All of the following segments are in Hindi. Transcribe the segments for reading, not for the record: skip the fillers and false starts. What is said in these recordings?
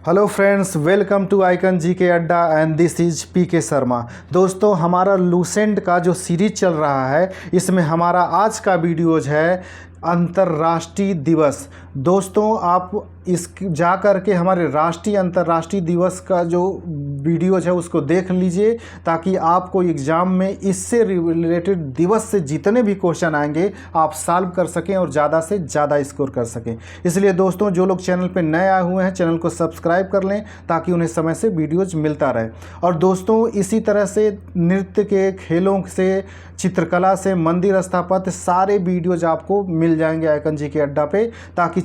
Hello friends, welcome to icon G K अड्डा एंड दिस इज पी के शर्मा। दोस्तों, हमारा लूसेंट का जो सीरीज चल रहा है, इसमें हमारा आज का वीडियोज है अंतर्राष्ट्रीय दिवस। दोस्तों, आप इस जा कर के हमारे राष्ट्रीय अंतर्राष्ट्रीय दिवस का जो वीडियोज है उसको देख लीजिए, ताकि आपको एग्ज़ाम में इससे रिलेटेड दिवस से जितने भी क्वेश्चन आएंगे आप सॉल्व कर सकें और ज़्यादा से ज़्यादा स्कोर कर सकें। इसलिए दोस्तों, जो लोग चैनल पर नए आए हुए हैं चैनल को सब्सक्राइब कर लें ताकि उन्हें समय से वीडियोज मिलता रहे। और दोस्तों, इसी तरह से नृत्य के, खेलों से, चित्रकला से, मंदिर स्थापत्य, सारे वीडियोज आपको मिल जाएंगे आइकन जी के अड्डा पे। ताकि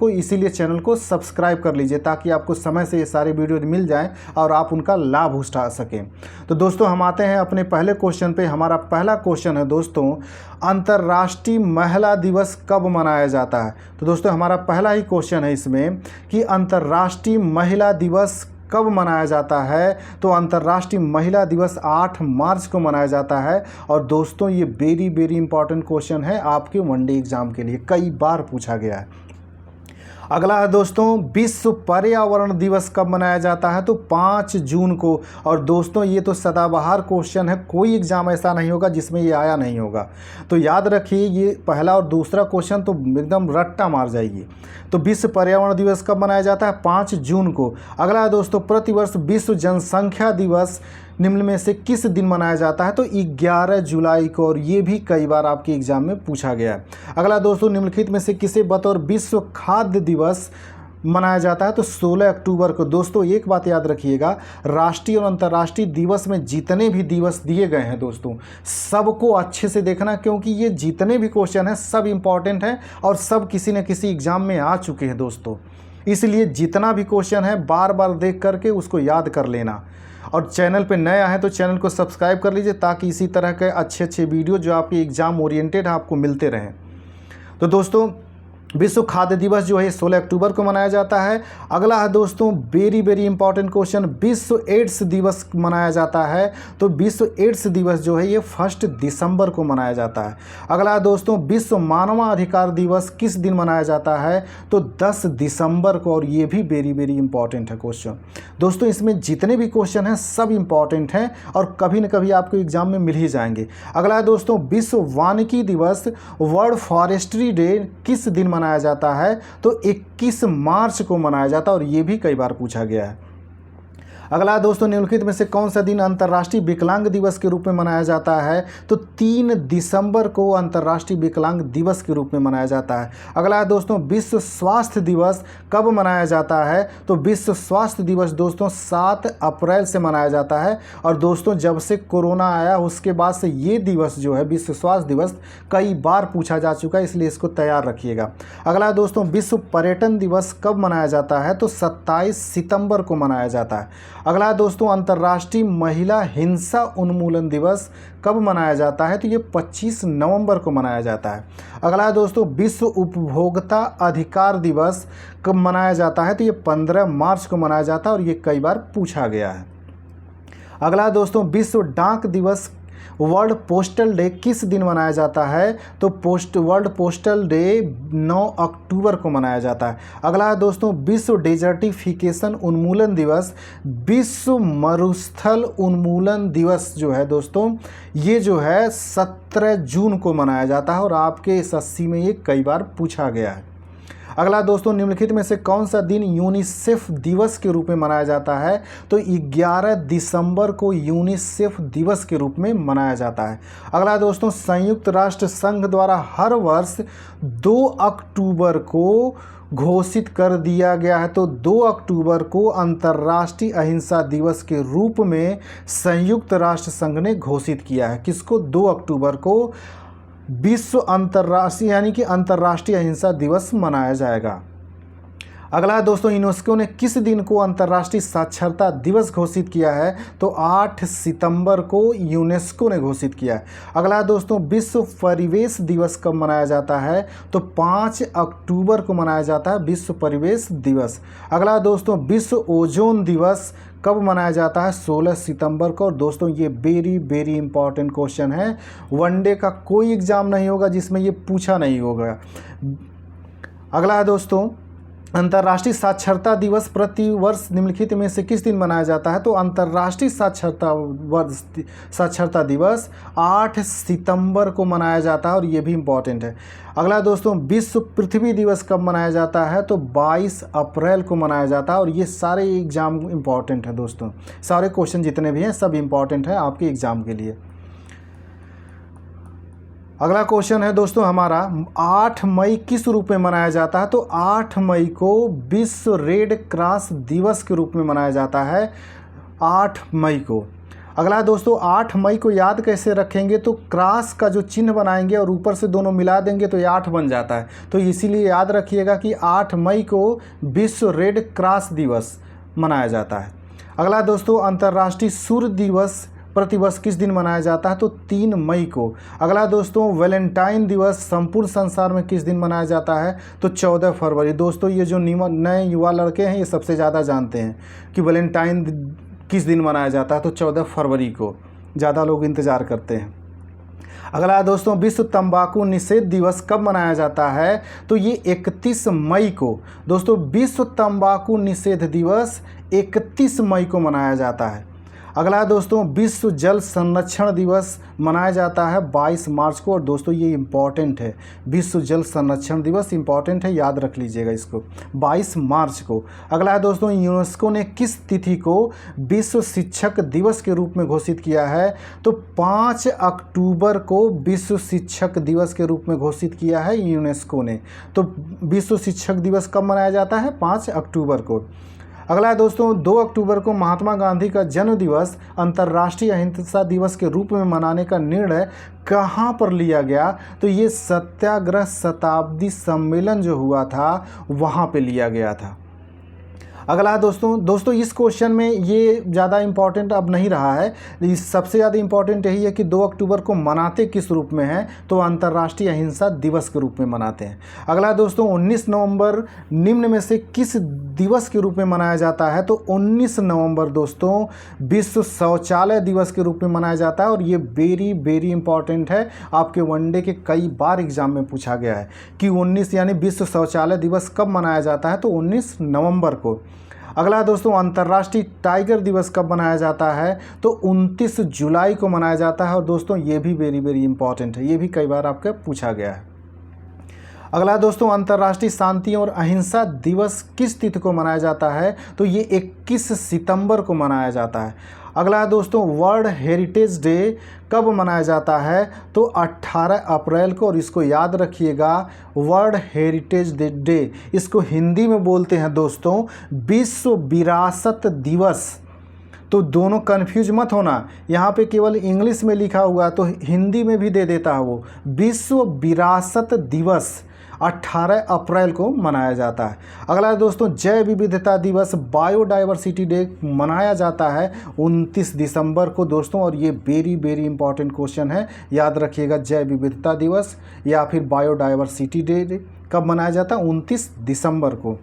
इसीलिए चैनल को सब्सक्राइब कर लीजिए ताकि आपको समय से ये सारे वीडियो मिल जाएं और आप उनका लाभ उठा सकें। तो दोस्तों, हम आते हैं अपने पहले क्वेश्चन पे। हमारा पहला क्वेश्चन है दोस्तों, अंतर्राष्ट्रीय महिला दिवस कब मनाया जाता है। तो दोस्तों, हमारा पहला ही क्वेश्चन है इसमें कि अंतर्राष्ट्रीय महिला दिवस कब मनाया जाता है। तो अंतर्राष्ट्रीय महिला दिवस 8 मार्च को मनाया जाता है। और दोस्तों, ये वेरी इंपॉर्टेंट क्वेश्चन है आपके वनडे एग्जाम के लिए, कई बार पूछा गया है। अगला है दोस्तों, विश्व पर्यावरण दिवस कब मनाया जाता है। तो 5 जून को। और दोस्तों, ये तो सदाबहार क्वेश्चन है, कोई एग्जाम ऐसा नहीं होगा जिसमें ये आया नहीं होगा। तो याद रखिए, ये पहला और दूसरा क्वेश्चन तो एकदम रट्टा मार जाइए। तो विश्व पर्यावरण दिवस कब मनाया जाता है, 5 जून को। अगला है दोस्तों, प्रतिवर्ष विश्व जनसंख्या दिवस निम्न में से किस दिन मनाया जाता है। तो 11 जुलाई को। और ये भी कई बार आपके एग्जाम में पूछा गया है। अगला दोस्तों, निम्नलिखित में से किसे बतौर विश्व खाद्य दिवस मनाया जाता है। तो 16 अक्टूबर को। दोस्तों, एक बात याद रखिएगा, राष्ट्रीय और अंतर्राष्ट्रीय दिवस में जितने भी दिवस दिए गए हैं दोस्तों, सबको अच्छे से देखना, क्योंकि ये जितने भी क्वेश्चन हैं सब इम्पॉर्टेंट हैं और सब किसी न किसी एग्जाम में आ चुके हैं दोस्तों। इसलिए जितना भी क्वेश्चन है बार बार देख करके उसको याद कर लेना। और चैनल पे नया है तो चैनल को सब्सक्राइब कर लीजिए ताकि इसी तरह के अच्छे वीडियो जो आपके एग्ज़ाम ओरिएंटेड है आपको मिलते रहें। तो दोस्तों, विश्व खाद्य दिवस जो है 16 अक्टूबर को मनाया जाता है। अगला है दोस्तों, वेरी इंपॉर्टेंट क्वेश्चन, विश्व एड्स दिवस मनाया जाता है। तो विश्व एड्स दिवस जो है ये 1 दिसंबर को मनाया जाता है। अगला है दोस्तों, विश्व मानवाधिकार दिवस किस दिन मनाया जाता है। तो 10 दिसंबर को। और ये भी वेरी इंपॉर्टेंट है क्वेश्चन। दोस्तों, इसमें जितने भी क्वेश्चन हैं सब इंपॉर्टेंट हैं और कभी न कभी आपको एग्जाम में मिल ही जाएंगे। अगला है दोस्तों, विश्व वानिकी दिवस, वर्ल्ड फॉरेस्ट्री डे किस दिन मनाया जाता है। तो 21 मार्च को मनाया जाता है और ये भी कई बार पूछा गया है। अगला दोस्तों, निम्नलिखित में से कौन सा दिन अंतर्राष्ट्रीय विकलांग दिवस के रूप में मनाया जाता है। तो 3 दिसंबर को अंतर्राष्ट्रीय विकलांग दिवस के रूप में मनाया जाता है। अगला दोस्तों, विश्व स्वास्थ्य दिवस कब मनाया जाता है। तो विश्व स्वास्थ्य दिवस दोस्तों 7 अप्रैल से मनाया जाता है। और दोस्तों, जब से कोरोना आया उसके बाद से ये दिवस जो है विश्व स्वास्थ्य दिवस कई बार पूछा जा चुका है, इसलिए इसको तैयार रखिएगा। अगला दोस्तों, विश्व पर्यटन दिवस कब मनाया जाता है। तो 27 सितंबर को मनाया जाता है। अगला दोस्तों, अंतर्राष्ट्रीय महिला हिंसा उन्मूलन दिवस कब मनाया जाता है। तो ये 25 नवंबर को मनाया जाता है। अगला दोस्तों, विश्व उपभोक्ता अधिकार दिवस कब मनाया जाता है। तो ये 15 मार्च को मनाया जाता है और ये कई बार पूछा गया है। अगला दोस्तों, विश्व डाक दिवस, वर्ल्ड पोस्टल डे किस दिन मनाया जाता है। तो वर्ल्ड पोस्टल डे 9 अक्टूबर को मनाया जाता है। अगला है दोस्तों, विश्व डेजर्टिफिकेशन उन्मूलन दिवस, विश्व मरुस्थल उन्मूलन दिवस जो है दोस्तों, ये जो है 17 जून को मनाया जाता है और आपके एसएससी में ये कई बार पूछा गया है। अगला दोस्तों, निम्नलिखित में से कौन सा दिन यूनिसेफ दिवस के रूप में मनाया जाता है। तो 11 दिसंबर को यूनिसेफ दिवस के रूप में मनाया जाता है। अगला दोस्तों, संयुक्त राष्ट्र संघ द्वारा हर वर्ष 2 अक्टूबर को घोषित कर दिया गया है। तो 2 अक्टूबर को अंतर्राष्ट्रीय अहिंसा दिवस के रूप में संयुक्त राष्ट्र संघ ने घोषित किया है। किसको? 2 अक्टूबर को विश्व अंतर्राष्ट्रीय यानी कि अंतर्राष्ट्रीय अहिंसा दिवस मनाया जाएगा। अगला है दोस्तों, यूनेस्को ने किस दिन को अंतर्राष्ट्रीय साक्षरता दिवस घोषित किया है। तो 8 सितंबर को यूनेस्को ने घोषित किया है। अगला है दोस्तों, विश्व परिवेश दिवस कब मनाया जाता है। तो 5 अक्टूबर को मनाया जाता है विश्व परिवेश दिवस। अगला है दोस्तों, विश्व ओजोन दिवस कब मनाया जाता है। 16 सितंबर को। और दोस्तों, ये वेरी इंपॉर्टेंट क्वेश्चन है, वनडे का कोई एग्जाम नहीं होगा जिसमें ये पूछा नहीं होगा। अगला है दोस्तों, अंतर्राष्ट्रीय साक्षरता दिवस प्रतिवर्ष निम्नलिखित में से किस दिन मनाया जाता है? तो अंतर्राष्ट्रीय साक्षरता दिवस 8 सितंबर को मनाया जाता है और ये भी इम्पॉर्टेंट है। अगला दोस्तों, विश्व पृथ्वी दिवस कब मनाया जाता है? तो 22 अप्रैल को मनाया जाता है और ये सारे एग्ज़ाम इम्पॉर्टेंट है दोस्तों, सारे क्वेश्चन जितने भी हैं सब इम्पॉर्टेंट है आपके एग्ज़ाम के लिए। अगला क्वेश्चन है दोस्तों हमारा, 8 मई किस रूप में मनाया जाता है? तो 8 मई को विश्व रेड क्रॉस दिवस के रूप में मनाया जाता है, 8 मई को। अगला दोस्तों, 8 मई को याद कैसे रखेंगे? तो क्रॉस का जो चिन्ह बनाएंगे और ऊपर से दोनों मिला देंगे तो ये 8 बन जाता है, तो इसीलिए याद रखिएगा कि 8 मई को विश्व रेड क्रॉस दिवस मनाया जाता है। अगला दोस्तों, अंतर्राष्ट्रीय सूर्य दिवस प्रतिवर्ष किस दिन मनाया जाता है? तो 3 मई को। अगला दोस्तों, वैलेंटाइन दिवस संपूर्ण संसार में किस दिन मनाया जाता है? तो 14 फरवरी। दोस्तों ये जो नए युवा लड़के हैं ये सबसे ज़्यादा जानते हैं कि वैलेंटाइन किस दिन मनाया जाता है, तो 14 फरवरी को ज़्यादा लोग इंतज़ार करते हैं। अगला दोस्तों, विश्व तंबाकू निषेध दिवस कब मनाया जाता है? तो ये 31 मई को। दोस्तों विश्व तंबाकू निषेध दिवस 31 मई को मनाया जाता है। अगला दोस्तों, विश्व जल संरक्षण दिवस मनाया जाता है 22 मार्च को और दोस्तों ये इम्पॉर्टेंट है, विश्व जल संरक्षण दिवस इम्पॉर्टेंट है, याद रख लीजिएगा इसको, 22 मार्च को। अगला है दोस्तों, यूनेस्को ने किस तिथि को विश्व शिक्षक दिवस के रूप में घोषित किया है? तो 5 अक्टूबर को विश्व शिक्षक दिवस के रूप में घोषित किया है यूनेस्को ने। तो विश्व शिक्षक दिवस कब मनाया जाता है? 5 अक्टूबर को। अगला है दोस्तों, 2 अक्टूबर को महात्मा गांधी का जन्म दिवस अंतर्राष्ट्रीय अहिंसा दिवस के रूप में मनाने का निर्णय कहाँ पर लिया गया? तो ये सत्याग्रह शताब्दी सम्मेलन जो हुआ था वहाँ पे लिया गया था। अगला दोस्तों इस क्वेश्चन में ये ज़्यादा इम्पॉर्टेंट अब नहीं रहा है, सबसे ज़्यादा इम्पॉर्टेंट यही है कि 2 अक्टूबर को मनाते किस रूप में हैं? तो अंतर्राष्ट्रीय अहिंसा दिवस के रूप में मनाते हैं। अगला दोस्तों, 19 नवंबर निम्न में से किस दिवस के रूप में मनाया जाता है? तो 19 नवंबर दोस्तों विश्व शौचालय दिवस के रूप में मनाया जाता है और ये वेरी इंपॉर्टेंट है, आपके वनडे के कई बार एग्जाम में पूछा गया है कि 19 यानी विश्व शौचालय दिवस कब मनाया जाता है? तो 19 नवंबर को। अगला दोस्तों, अंतर्राष्ट्रीय टाइगर दिवस कब मनाया जाता है? तो 29 जुलाई को मनाया जाता है और दोस्तों ये भी वेरी इंपॉर्टेंट है, ये भी कई बार आपका पूछा गया है। अगला दोस्तों, अंतर्राष्ट्रीय शांति और अहिंसा दिवस किस तिथि को मनाया जाता है? तो ये 21 सितंबर को मनाया जाता है। अगला दोस्तों, वर्ल्ड हेरिटेज डे कब मनाया जाता है? तो 18 अप्रैल को, और इसको याद रखिएगा, वर्ल्ड हेरिटेज डे इसको हिंदी में बोलते हैं दोस्तों विश्व विरासत दिवस। तो दोनों कन्फ्यूज मत होना, यहाँ पे केवल इंग्लिश में लिखा हुआ तो हिंदी में भी दे देता है वो, विश्व विरासत दिवस 18 अप्रैल को मनाया जाता है। अगला दोस्तों, जैव विविधता दिवस बायोडाइवर्सिटी डे मनाया जाता है 29 दिसंबर को दोस्तों, और ये वेरी इंपॉर्टेंट क्वेश्चन है, याद रखिएगा जैव विविधता दिवस या फिर बायोडाइवर्सिटी डे कब मनाया जाता है? 29 दिसंबर को।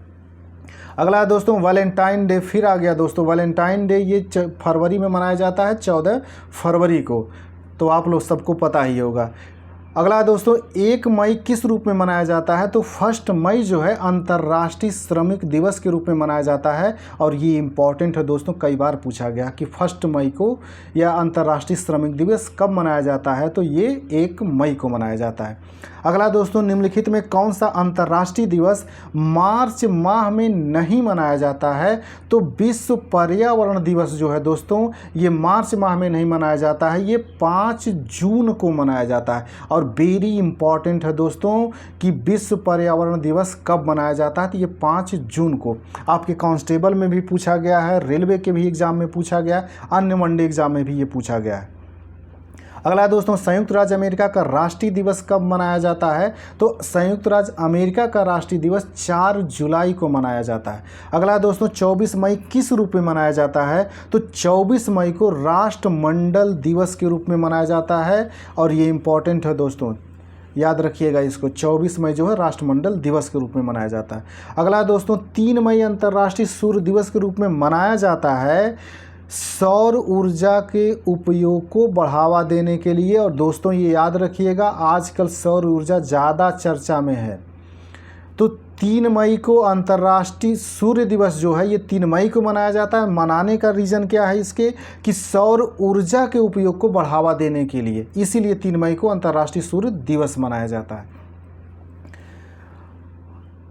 अगला दोस्तों, वैलेंटाइन डे फिर आ गया दोस्तों, वैलेंटाइन डे ये फरवरी में मनाया जाता है 14 फरवरी को, तो आप लोग सबको पता ही होगा। अगला दोस्तों, 1 मई किस रूप में मनाया जाता है? तो 1 मई जो है अंतर्राष्ट्रीय श्रमिक दिवस के रूप में मनाया जाता है और ये इम्पॉर्टेंट है दोस्तों, कई बार पूछा गया कि 1 मई को या अंतर्राष्ट्रीय श्रमिक दिवस कब मनाया जाता है? तो ये 1 मई को मनाया जाता है। अगला दोस्तों, निम्नलिखित में कौन सा अंतर्राष्ट्रीय दिवस मार्च माह में नहीं मनाया जाता है? तो विश्व पर्यावरण दिवस जो है दोस्तों ये मार्च माह में नहीं मनाया जाता है, ये 5 जून को मनाया जाता है। और वेरी इंपॉर्टेंट है दोस्तों कि विश्व पर्यावरण दिवस कब मनाया जाता है? तो ये 5 जून को। आपके कांस्टेबल में भी पूछा गया है, रेलवे के भी एग्जाम में पूछा गया, अन्य वनडे एग्जाम में भी ये पूछा गया है। अगला दोस्तों, संयुक्त राज्य अमेरिका का राष्ट्रीय दिवस कब मनाया जाता है? तो संयुक्त राज्य अमेरिका का राष्ट्रीय दिवस 4 जुलाई को मनाया जाता है। अगला दोस्तों, 24 मई किस रूप में मनाया जाता है? तो 24 मई को राष्ट्रमंडल दिवस के रूप में मनाया जाता है और ये इम्पॉर्टेंट है दोस्तों, याद रखिएगा इसको, 24 मई जो है राष्ट्रमंडल दिवस के रूप में मनाया जाता है। अगला दोस्तों, 3 मई अंतर्राष्ट्रीय सूर्य दिवस के रूप में मनाया जाता है सौर ऊर्जा के उपयोग को बढ़ावा देने के लिए। और दोस्तों ये याद रखिएगा, आजकल सौर ऊर्जा ज़्यादा चर्चा में है, तो 3 मई को अंतर्राष्ट्रीय सूर्य दिवस जो है ये 3 मई को मनाया जाता है। मनाने का रीज़न क्या है इसके कि सौर ऊर्जा के उपयोग को बढ़ावा देने के लिए, इसीलिए 3 मई को अंतर्राष्ट्रीय सूर्य दिवस मनाया जाता है।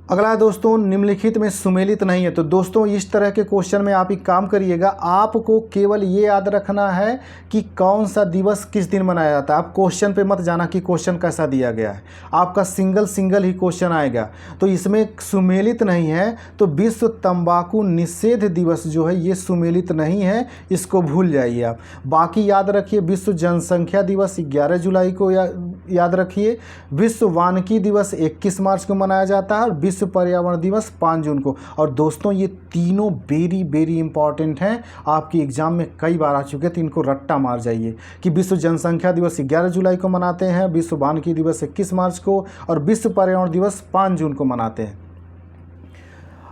अगला है दोस्तों, निम्नलिखित में सुमेलित नहीं है। तो दोस्तों इस तरह के क्वेश्चन में आप एक काम करिएगा, आपको केवल ये याद रखना है कि कौन सा दिवस किस दिन मनाया जाता है। आप क्वेश्चन पे मत जाना कि क्वेश्चन कैसा दिया गया है, आपका सिंगल ही क्वेश्चन आएगा। तो इसमें सुमेलित नहीं है, तो विश्व तंबाकू निषेध दिवस जो है ये सुमेलित नहीं है, इसको भूल जाइए आप। बाकी याद रखिए, विश्व जनसंख्या दिवस 11 जुलाई को याद रखिए, विश्व वानिकी दिवस 21 मार्च को मनाया जाता है और विश्व पर्यावरण दिवस 5 जून को। और दोस्तों ये तीनों वेरी इंपॉर्टेंट हैं, आपकी एग्जाम में कई बार आ चुके, तो इनको रट्टा मार जाइए कि विश्व जनसंख्या दिवस 11 जुलाई को मनाते हैं, विश्व वानिकी दिवस 21 मार्च को और विश्व पर्यावरण दिवस 5 जून को मनाते हैं।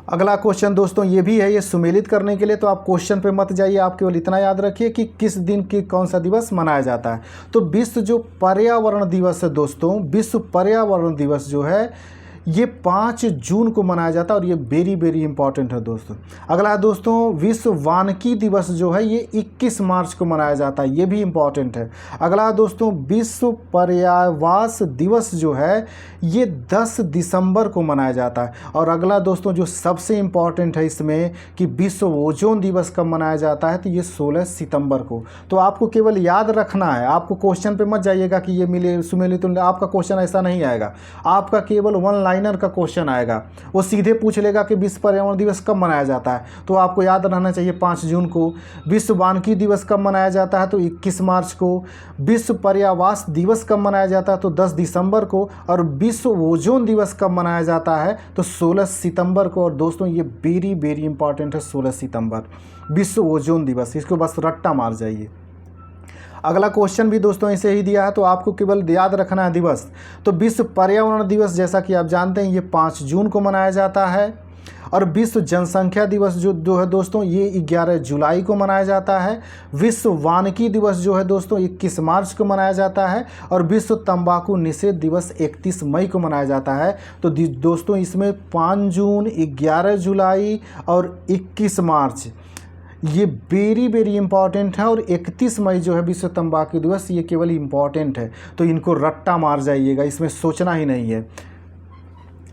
अगला क्वेश्चन दोस्तों ये भी है, ये सुमेलित करने के लिए तो आप क्वेश्चन पे मत जाइए, आप केवल इतना याद रखिए कि किस दिन की कौन सा दिवस मनाया जाता है। तो विश्व जो पर्यावरण दिवस है दोस्तों, विश्व पर्यावरण दिवस जो है ये 5 जून को मनाया जाता है और ये वेरी इंपॉर्टेंट है दोस्तों। अगला है दोस्तों, विश्व वानिकी दिवस जो है ये 21 मार्च को मनाया जाता है, ये भी इम्पॉर्टेंट है। अगला है दोस्तों, विश्व पर्यावास दिवस जो है ये 10 दिसंबर को मनाया जाता है। और अगला दोस्तों जो सबसे इम्पॉर्टेंट है इसमें कि विश्व ओजोन दिवस कब मनाया जाता है, तो ये 16 सितंबर को। तो आपको केवल याद रखना है, आपको क्वेश्चन पे मत जाइएगा कि ये मिले सुमेलित, आपका क्वेश्चन ऐसा नहीं आएगा, आपका केवल वन लाइनर का क्वेश्चन आएगा। वो सीधे पूछ लेगा कि विश्व पर्यावरण दिवस कब मनाया जाता है, तो आपको याद रहना चाहिए 5 जून को। विश्व वानिकी दिवस कब मनाया जाता है, तो 21 मार्च को। विश्व पर्यावास दिवस कब मनाया जाता है, तो 10 दिसंबर को। और विश्व ओजोन दिवस कब मनाया जाता है, तो 16 सितंबर को। और दोस्तों ये वेरी इंपॉर्टेंट है, 16 सितंबर विश्व ओजोन दिवस, इसको बस रट्टा मार जाइए। अगला क्वेश्चन भी दोस्तों ऐसे ही दिया है, तो आपको केवल याद रखना है दिवस। तो विश्व पर्यावरण दिवस जैसा कि आप जानते हैं ये 5 जून को मनाया जाता है। और विश्व जनसंख्या दिवस जो है दोस्तों ये 11 जुलाई को मनाया जाता है। विश्व वानिकी दिवस जो है दोस्तों 21 मार्च को मनाया जाता है। और विश्व तंबाकू निषेध दिवस 31 मई को मनाया जाता है। तो दोस्तों इसमें 5 जून, 11 जुलाई और 21 मार्च ये वेरी इंपॉर्टेंट है। और 31 मई जो है विश्व तंबाकू दिवस, ये केवल इम्पॉर्टेंट है, तो इनको रट्टा मार जाइएगा, इसमें सोचना ही नहीं है।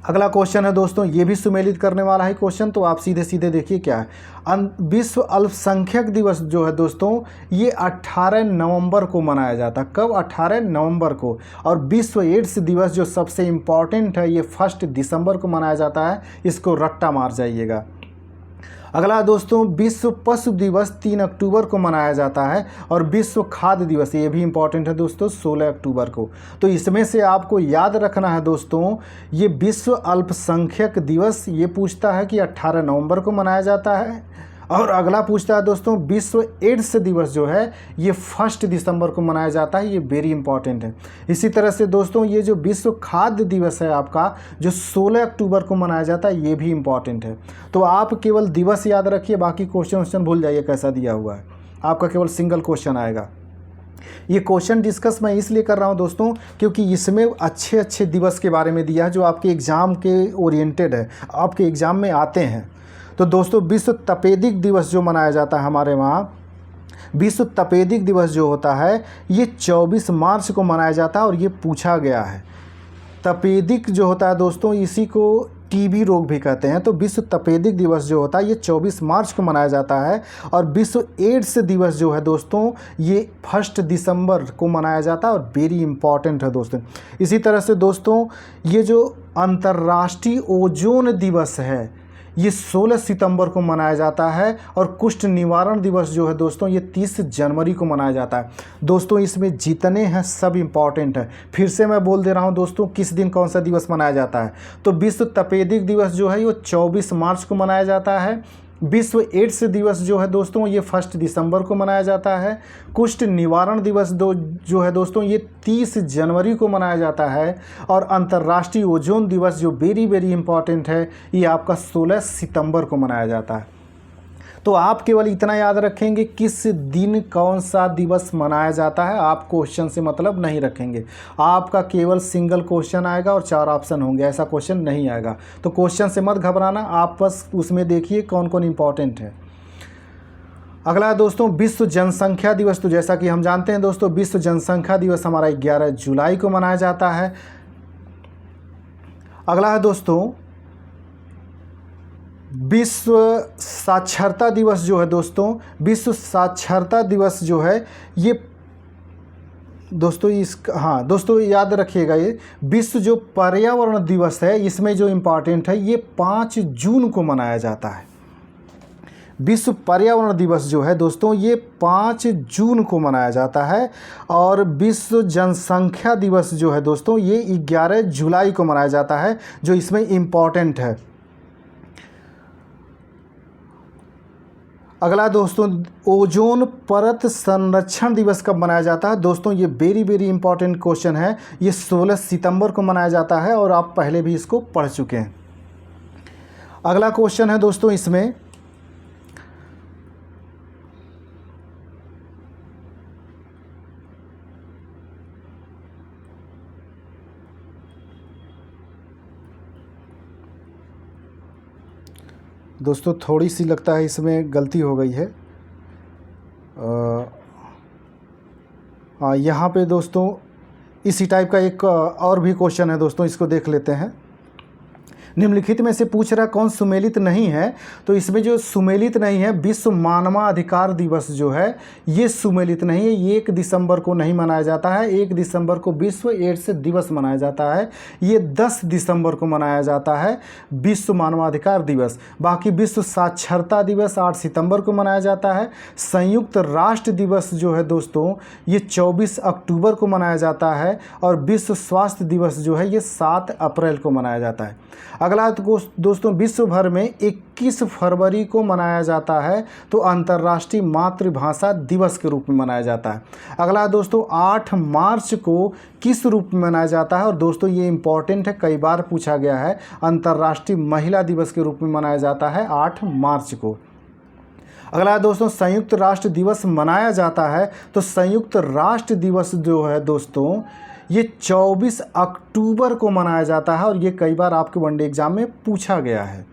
अगला क्वेश्चन है दोस्तों, ये भी सुमेलित करने वाला है क्वेश्चन, तो आप सीधे देखिए क्या है। विश्व अल्पसंख्यक दिवस जो है दोस्तों ये 18 नवंबर को मनाया जाता है। कब? 18 नवंबर को। और विश्व एड्स दिवस जो सबसे इम्पॉर्टेंट है ये 1 दिसंबर को मनाया जाता है, इसको रट्टा मार जाइएगा। अगला दोस्तों, विश्व पशु दिवस 3 अक्टूबर को मनाया जाता है। और विश्व खाद्य दिवस ये भी इम्पॉर्टेंट है दोस्तों, 16 अक्टूबर को। तो इसमें से आपको याद रखना है दोस्तों, ये विश्व अल्पसंख्यक दिवस ये पूछता है कि 18 नवंबर को मनाया जाता है। और अगला पूछता है दोस्तों, विश्व एड्स दिवस जो है ये 1 दिसंबर को मनाया जाता है, ये वेरी इंपॉर्टेंट है। इसी तरह से दोस्तों ये जो विश्व खाद्य दिवस है आपका जो 16 अक्टूबर को मनाया जाता है, ये भी इंपॉर्टेंट है। तो आप केवल दिवस याद रखिए, बाकी क्वेश्चन भूल जाइए कैसा दिया हुआ है, आपका केवल सिंगल क्वेश्चन आएगा। ये क्वेश्चन डिस्कस मैं इसलिए कर रहा हूँ दोस्तों क्योंकि इसमें अच्छे दिवस के बारे में दिया है जो आपके एग्ज़ाम के ओरिएंटेड है, आपके एग्ज़ाम में आते हैं। तो दोस्तों विश्व तपेदिक दिवस जो मनाया जाता है हमारे वहाँ, विश्व तपेदिक दिवस जो होता है ये 24 मार्च को मनाया जाता है। और ये पूछा गया है, तपेदिक जो होता है दोस्तों इसी को टीबी रोग भी कहते हैं। तो विश्व तपेदिक दिवस जो होता है ये 24 मार्च को मनाया जाता है। और विश्व एड्स दिवस जो है दोस्तों ये 1 दिसंबर को मनाया जाता है और वेरी इंपॉर्टेंट है दोस्तों। इसी तरह से दोस्तों ये जो अंतर्राष्ट्रीय ओजोन दिवस है ये 16 सितंबर को मनाया जाता है। और कुष्ठ निवारण दिवस जो है दोस्तों ये 30 जनवरी को मनाया जाता है। दोस्तों इसमें जितने हैं सब इम्पॉर्टेंट है। फिर से मैं बोल दे रहा हूं दोस्तों किस दिन कौन सा दिवस मनाया जाता है। तो विश्व तपेदिक दिवस जो है वो 24 मार्च को मनाया जाता है। विश्व एड्स दिवस जो है दोस्तों ये 1 दिसंबर को मनाया जाता है। कुष्ठ निवारण दिवस जो है दोस्तों ये 30 जनवरी को मनाया जाता है। और अंतर्राष्ट्रीय ओजोन दिवस जो वेरी इंपॉर्टेंट है ये आपका 16 सितंबर को मनाया जाता है। तो आप केवल इतना याद रखेंगे किस दिन कौन सा दिवस मनाया जाता है, आप क्वेश्चन से मतलब नहीं रखेंगे। आपका केवल सिंगल क्वेश्चन आएगा और 4 ऑप्शन होंगे, ऐसा क्वेश्चन नहीं आएगा। तो क्वेश्चन से मत घबराना, आप बस उसमें देखिए कौन कौन इंपॉर्टेंट है। अगला है दोस्तों विश्व जनसंख्या दिवस। तो जैसा कि हम जानते हैं दोस्तों, विश्व जनसंख्या दिवस हमारा 11 जुलाई को मनाया जाता है। अगला है दोस्तों विश्व साक्षरता दिवस जो है दोस्तों, विश्व साक्षरता दिवस जो है ये दोस्तों हाँ दोस्तों याद रखिएगा, ये विश्व जो पर्यावरण दिवस है इसमें जो इम्पोर्टेंट है ये 5 जून को मनाया जाता है। विश्व पर्यावरण दिवस जो है दोस्तों ये 5 जून को मनाया जाता है। और विश्व जनसंख्या दिवस जो है दोस्तों ये 11 जुलाई को मनाया जाता है, जो इसमें इम्पोर्टेंट है। अगला दोस्तों ओजोन परत संरक्षण दिवस कब मनाया जाता है। दोस्तों ये वेरी इंपॉर्टेंट क्वेश्चन है। ये 16 सितंबर को मनाया जाता है और आप पहले भी इसको पढ़ चुके हैं। अगला क्वेश्चन है दोस्तों इसमें दोस्तों थोड़ी सी लगता है इसमें गलती हो गई है। यहाँ पे दोस्तों इसी टाइप का एक और भी क्वेश्चन है दोस्तों, इसको देख लेते हैं। निम्नलिखित में से पूछ रहा कौन सुमेलित नहीं है। तो इसमें जो सुमेलित नहीं है, विश्व मानवाधिकार दिवस जो है ये सुमेलित नहीं है। ये 1 दिसंबर को नहीं मनाया जाता है। 1 दिसंबर को विश्व एड्स दिवस मनाया जाता है। ये 10 दिसंबर को मनाया जाता है विश्व मानवाधिकार दिवस। बाकी विश्व साक्षरता दिवस 8 सितंबर को मनाया जाता है। संयुक्त राष्ट्र दिवस जो है दोस्तों ये 24 अक्टूबर को मनाया जाता है। और विश्व स्वास्थ्य दिवस जो है ये 7 अप्रैल को मनाया जाता है। अगला दोस्तों विश्व भर में 21 फरवरी को मनाया जाता है तो अंतर्राष्ट्रीय मातृभाषा दिवस के रूप में मनाया जाता है। अगला दोस्तों 8 मार्च को किस रूप में मनाया जाता है। और दोस्तों ये इंपॉर्टेंट है, कई बार पूछा गया है। अंतर्राष्ट्रीय महिला दिवस के रूप में मनाया जाता है 8 मार्च को। अगला दोस्तों संयुक्त राष्ट्र दिवस मनाया जाता है तो संयुक्त राष्ट्र दिवस जो है दोस्तों ये 24 अक्टूबर को मनाया जाता है। और ये कई बार आपके वनडे एग्जाम में पूछा गया है।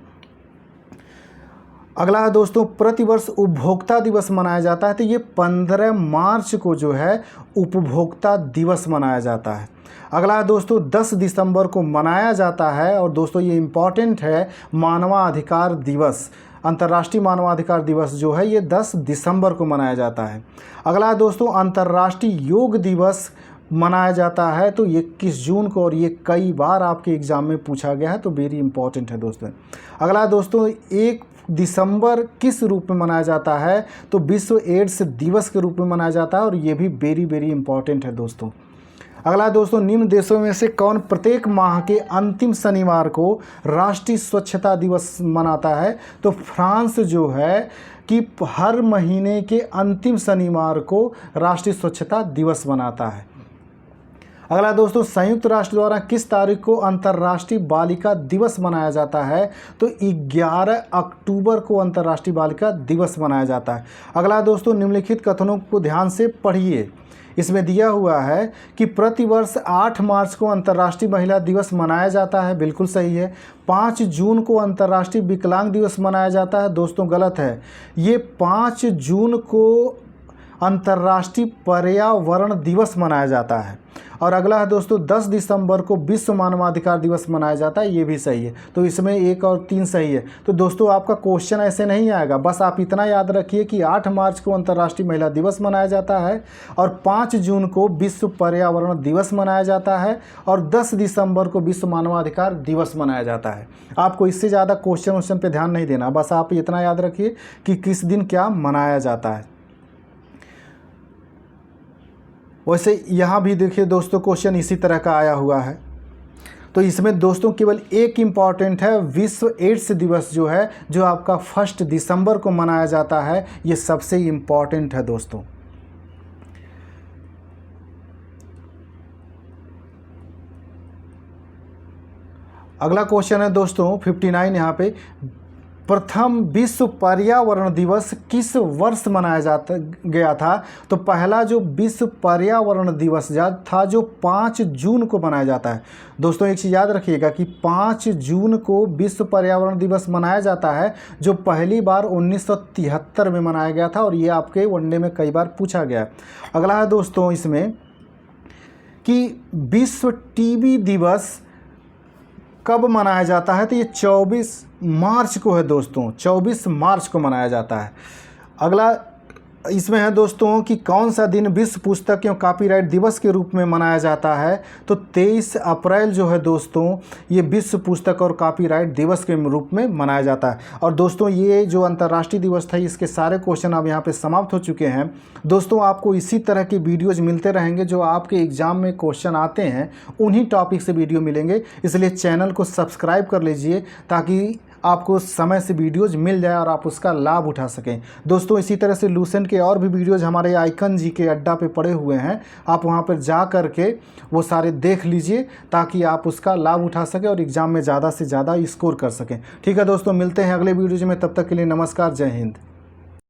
अगला है दोस्तों प्रतिवर्ष उपभोक्ता दिवस मनाया जाता है तो ये 15 मार्च को जो है उपभोक्ता दिवस मनाया जाता है। अगला है दोस्तों 10 दिसंबर को मनाया जाता है। और दोस्तों ये इम्पॉर्टेंट है, मानवाधिकार दिवस, अंतर्राष्ट्रीय मानवाधिकार दिवस जो है ये 10 दिसंबर को मनाया जाता है। अगला है दोस्तों अंतर्राष्ट्रीय योग दिवस मनाया जाता है तो 21 जून को। और ये कई बार आपके एग्ज़ाम में पूछा गया है तो वेरी इंपॉर्टेंट है दोस्तों। अगला दोस्तों 1 दिसंबर किस रूप में मनाया जाता है तो विश्व एड्स दिवस के रूप में मनाया जाता है। और ये भी वेरी इंपॉर्टेंट है दोस्तों। अगला दोस्तों निम्न देशों में से कौन प्रत्येक माह के अंतिम शनिवार को राष्ट्रीय स्वच्छता दिवस मनाता है। तो फ्रांस जो है कि हर महीने के अंतिम शनिवार को राष्ट्रीय स्वच्छता दिवस मनाता है। अगला दोस्तों संयुक्त राष्ट्र द्वारा किस तारीख को अंतर्राष्ट्रीय बालिका दिवस मनाया जाता है तो 11 अक्टूबर को अंतर्राष्ट्रीय बालिका दिवस मनाया जाता है। अगला दोस्तों निम्नलिखित कथनों को ध्यान से पढ़िए। इसमें दिया हुआ है कि प्रतिवर्ष 8 मार्च को अंतर्राष्ट्रीय महिला दिवस मनाया जाता है, बिल्कुल सही है। 5 जून को अंतर्राष्ट्रीय विकलांग दिवस मनाया जाता है, दोस्तों गलत है। ये 5 जून को अंतर्राष्ट्रीय पर्यावरण दिवस मनाया जाता है। और अगला है दोस्तों 10 दिसंबर को विश्व मानवाधिकार दिवस मनाया जाता है, ये भी सही है। तो इसमें 1 और 3 सही है। तो दोस्तों आपका क्वेश्चन ऐसे नहीं आएगा, बस आप इतना याद रखिए कि 8 मार्च को अंतर्राष्ट्रीय महिला दिवस मनाया जाता है और 5 जून को विश्व पर्यावरण दिवस मनाया जाता है और 10 दिसंबर को विश्व मानवाधिकार दिवस मनाया जाता है। आपको इससे ज़्यादा क्वेश्चन पे ध्यान नहीं देना, बस आप इतना याद रखिए कि किस दिन क्या मनाया जाता है। वैसे यहाँ भी देखिए दोस्तों क्वेश्चन इसी तरह का आया हुआ है। तो इसमें दोस्तों केवल एक इम्पॉर्टेंट है, विश्व एड्स दिवस जो है जो आपका 1 दिसंबर को मनाया जाता है, ये सबसे इम्पॉर्टेंट है दोस्तों। अगला क्वेश्चन है दोस्तों 59 यहाँ पे, प्रथम विश्व पर्यावरण दिवस किस वर्ष मनाया गया था? तो पहला जो विश्व पर्यावरण दिवस था जो 5 जून को मनाया जाता है। दोस्तों एक चीज़ याद रखिएगा कि 5 जून को विश्व पर्यावरण दिवस मनाया जाता है, जो पहली बार 1973 में मनाया गया था, और ये आपके वनडे में कई बार पूछा गया। अगला है दोस्तों इसमें कि विश्व टीबी दिवस कब मनाया जाता है? तो ये 24 मार्च को है दोस्तों, 24 मार्च को मनाया जाता है। अगला इसमें है दोस्तों कि कौन सा दिन विश्व पुस्तक एवं कॉपीराइट दिवस के रूप में मनाया जाता है? तो 23 अप्रैल जो है दोस्तों ये विश्व पुस्तक और कॉपीराइट दिवस के रूप में मनाया जाता है। और दोस्तों ये जो अंतर्राष्ट्रीय दिवस था इसके सारे क्वेश्चन अब यहाँ पे समाप्त हो चुके हैं। दोस्तों आपको इसी तरह के वीडियोज़ मिलते रहेंगे, जो आपके एग्ज़ाम में क्वेश्चन आते हैं उन्हीं टॉपिक से वीडियो मिलेंगे। इसलिए चैनल को सब्सक्राइब कर लीजिए ताकि आपको समय से वीडियोज़ मिल जाए और आप उसका लाभ उठा सकें। दोस्तों इसी तरह से लूसेंट के और भी वीडियोज़ हमारे आइकन जीके अड्डा पे पड़े हुए हैं, आप वहां पर जा कर के वो सारे देख लीजिए ताकि आप उसका लाभ उठा सकें और एग्ज़ाम में ज़्यादा से ज़्यादा स्कोर कर सकें। ठीक है दोस्तों, मिलते हैं अगले वीडियोज़ में, तब तक के लिए नमस्कार, जय हिंद।